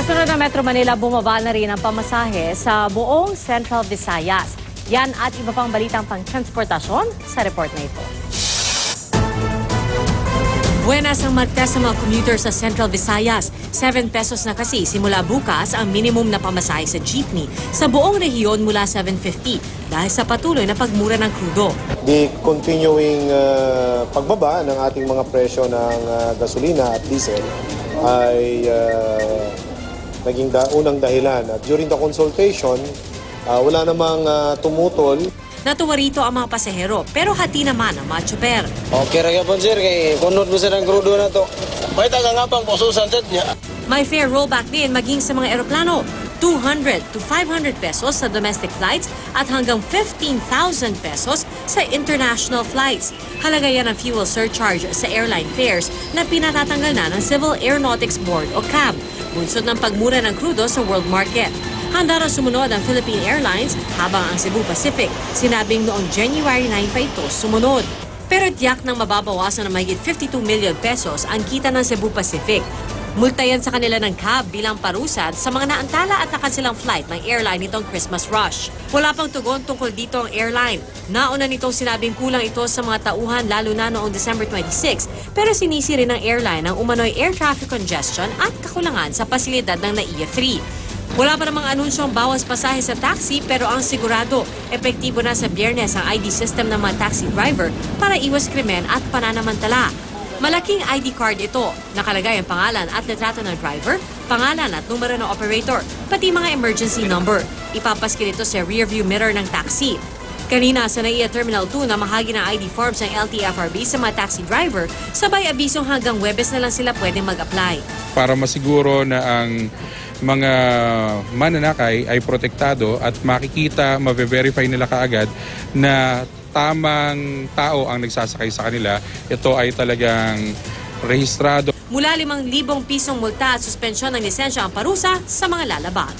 Kasunod ng Metro Manila, bumaba na rin ang pamasahe sa buong Central Visayas. Yan at iba pang balitang pang-transportasyon sa report na ito. Buenas ang magtest sa mga commuter sa Central Visayas. 7 pesos na kasi simula bukas ang minimum na pamasahe sa jeepney sa buong rehiyon mula 7.50 dahil sa patuloy na pagmura ng krudo. The continuing pagbaba ng ating mga presyo ng gasolina at diesel ay naging unang dahilan. At during the consultation, wala namang tumutol. Natuwa rito ang mga pasahero pero hati naman ang mga tsuper. Okay ra gyapon sir kay kunod mo sir ang krudo na to. Pwede ka nga pang pususan set niya. May fare rollback din maging sa mga eroplano. 200 to 500 pesos sa domestic flights at hanggang 15,000 pesos sa international flights. Halaga yan ang fuel surcharge sa airline fares na pinatatanggal na ng Civil Aeronautics Board o CAB. Bunsod ng pagmura ng krudo sa world market. Handa na sumunod ang Philippine Airlines habang ang Cebu Pacific sinabing noong January 9 pa ito sumunod. Pero tiyak nang mababawasan ng mahigit 52 million pesos ang kita ng Cebu Pacific. Multa yan sa kanila ng CAB bilang parusa sa mga naantala at nakansilang flight ng airline nitong Christmas rush. Wala pang tugon tungkol dito ang airline. Nauna nitong sinabing kulang ito sa mga tauhan lalo na noong December 26 pero sinisi rin ng airline ang umano'y air traffic congestion at kakulangan sa pasilidad ng NAIA 3. Wala pa namang anunsyong bawas pasahe sa taxi pero ang sigurado, epektibo na sa Biyernes ang ID system ng mga taxi driver para iwas krimen at pananamantala. Malaking ID card ito. Nakalagay ang pangalan at litrato ng driver, pangalan at numero ng operator, pati mga emergency number. Ipapaskil ito sa rearview mirror ng taxi. Kanina sa NAIA Terminal 2 na mahagi ng ID forms ng LTFRB sa mga taxi driver, sabay abisong hanggang Huwebes na lang sila pwedeng mag-apply. Para masiguro na ang mga mananakay ay protektado at makikita, mabe-verify nila kaagad na tamang tao ang nagsasakay sa kanila, ito ay talagang rehistrado. Mula 5,000 pisong multa at suspensyon ng lisensya ang parusa sa mga lalabag.